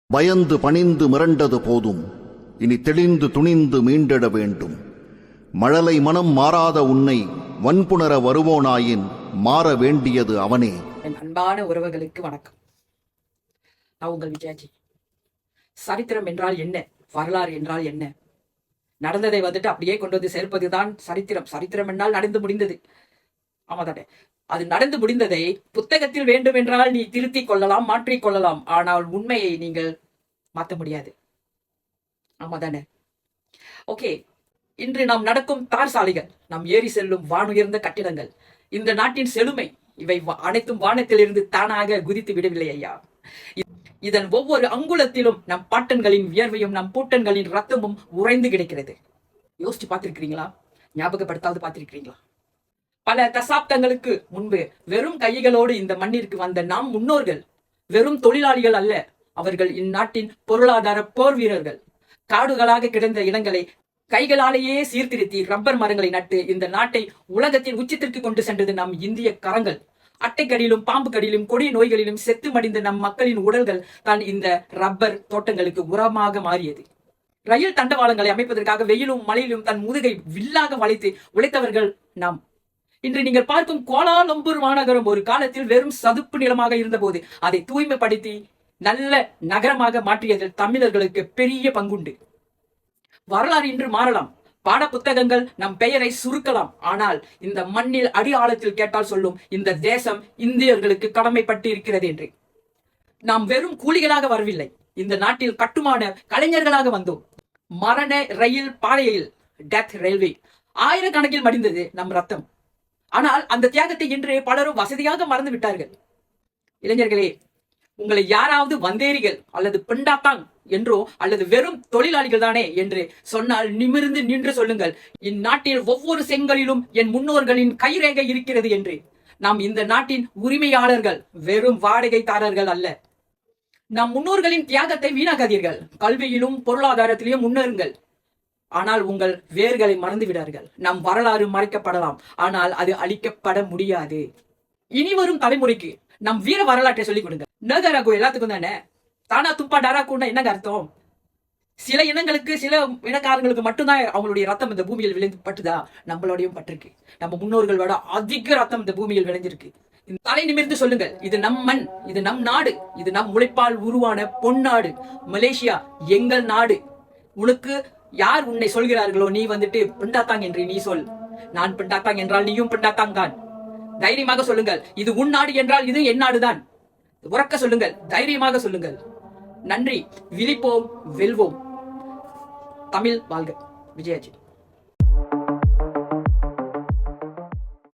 பயந்து பணிந்து மிரண்டது போதும், இனி தெளிந்து துணிந்து மீண்டிட வேண்டும். மழலை மனம் மாறாத உன்னை வன்புணர வருவோனாயின் மாற வேண்டியது அவனே. என் அன்பான உறவுகளுக்கு வணக்கம். நான் உங்கள் விஜயாஜி. சரித்திரம் என்றால் என்ன, வரலாறு என்றால் என்ன? நடந்ததை வந்துட்டு அப்படியே கொண்டு வந்து சேர்ப்பதுதான் சரித்திரம். சரித்திரம் என்றால் நடந்து முடிந்தது. ஆமாதானே? அது நடந்து முடிந்ததை புத்தகத்தில் வேண்டும் என்றால் நீ திருத்திக் கொள்ளலாம், மாற்றிக் கொள்ளலாம். ஆனால் உண்மையை நீங்கள் மாற்ற முடியாது. ஆமாதானே? ஓகே, இன்று நாம் நடக்கும் தார் சாலைகள், நாம் ஏறி செல்லும் வானுயர்ந்த கட்டிடங்கள், இந்த நாட்டின் செழுமை, இவை அனைத்தும் வானத்திலிருந்து தானாக குதித்து விடவில்லை ஐயா. இதன் ஒவ்வொரு அங்குலத்திலும் நம் பாட்டன்களின் வியர்வையும் நம் பூட்டன்களின் ரத்தமும் உறைந்து கிடைக்கிறது. யோசிச்சு பார்த்திருக்கிறீங்களா? ஞாபகப்படுத்தாவது பார்த்திருக்கிறீங்களா? பல தசாப்தங்களுக்கு முன்பு வெறும் கைகளோடு இந்த மண்ணிற்கு வந்த நம் முன்னோர்கள் வெறும் தொழிலாளிகள் அல்ல. அவர்கள் இந்நாட்டின் பொருளாதார போர் வீரர்கள். காடுகளாக கிடந்த இடங்களை கைகளாலேயே சீர்திருத்தி ரப்பர் மரங்களை நட்டு இந்த நாட்டை உலகத்தின் உச்சத்திற்கு கொண்டு சென்றது நம் இந்திய கரங்கள். அட்டைக்கடியிலும் பாம்பு கடியிலும் கொடிய நோய்களிலும் செத்து மடிந்த நம் மக்களின் உடல்கள் தான் இந்த ரப்பர் தோட்டங்களுக்கு உரமாக மாறியது. ரயில் தண்டவாளங்களை அமைப்பதற்காக வெயிலும் மழையிலும் தன் முதுகை வில்லாக வளைத்து உழைத்தவர்கள் நாம். இன்று நீங்கள் பார்க்கும் கோலாலம்பூர் மாநகரம் ஒரு காலத்தில் வெறும் சதுப்பு நிலமாக இருந்தபோது அதை தூய்மைப்படுத்தி நல்ல நகரமாக மாற்றியதில் தமிழர்களுக்கு பெரிய பங்குண்டு. வரலாறு இன்று மாறலாம், பாட புத்தகங்கள் நம் பெயரை சுருக்கலாம். ஆனால் இந்த மண்ணில் அடி ஆழத்தில் கேட்டால் சொல்லும், இந்த தேசம் இந்தியர்களுக்கு கடமைப்பட்டு இருக்கிறது என்று. நாம் வெறும் கூலிகளாக வரவில்லை, இந்த நாட்டில் கட்டுமான கலைஞர்களாக வந்தோம். மரண ரயில் பாதையில், டெத் ரயில்வே, ஆயிரக்கணக்கில் மடிந்தது நம் ரத்தம். ஆனால் அந்த தியாகத்தை இன்று பலரும் வசதியாக மறந்து விட்டார்கள். இளைஞர்களே, உங்களை யாராவது வந்தேரிகள் அல்லது பெண்டாத்தாங் என்றோ அல்லது வெறும் தொழிலாளிகள் தானே என்று சொன்னால் நிமிர்ந்து நின்று சொல்லுங்கள், இந்நாட்டில் ஒவ்வொரு செங்கலிலும் என் முன்னோர்களின் கைரேகை இருக்கிறது என்று. நாம் இந்த நாட்டின் உரிமையாளர்கள், வெறும் வாடகைதாரர்கள் அல்ல. நம் முன்னோர்களின் தியாகத்தை வீணாக்காதீர்கள். கல்வியிலும் பொருளாதாரத்திலும் முன்னேறுங்கள். ஆனால் உங்கள் வேர்களை மறந்து விடார்கள். நம் வரலாறு மறைக்கப்படலாம், ஆனால் அது அழிக்கப்பட முடியாது. இனி வரும் தலைமுறைக்கு நம் வீர வரலாற்றை சொல்லிக் கொடுங்க. நகரகோ எல்லாத்துக்கும் தானே. தானா துப்பா டராக்குன்னா என்னங்க அர்த்தம்? சில இனங்களுக்கு, சில இனக்காரங்களுக்கு மட்டும்தான் அவங்களுடைய ரத்தம் இந்த பூமியில் விளைந்து பட்டுதா? நம்மளோடையும் பட்டிருக்கு. நம்ம முன்னோர்களோட அதிக ரத்தம் இந்த பூமியில் விளைஞ்சிருக்கு. தலை நிமிர்ந்து சொல்லுங்கள், இது நம் மண், இது நம் நாடு, இது நம் உழைப்பால் உருவான பொன்னாடு. மலேசியா எங்கள் நாடு. உனக்கு யார் உன்னை சொல்கிறார்களோ நீ வந்துட்டு பிண்டாத்தாங் என்று நீ சொல். நான் பிண்டாத்தாங் என்றால் நீயும் பிண்டாத்தாங் தான். தைரியமாக சொல்லுங்கள், இது உன் நாடு என்றால் இது என் நாடுதான். உறக்க சொல்லுங்கள், தைரியமாக சொல்லுங்கள். நன்றி. விழிப்போம், வெல்வோம். தமிழ் வாழ்க. விஜயாஜி.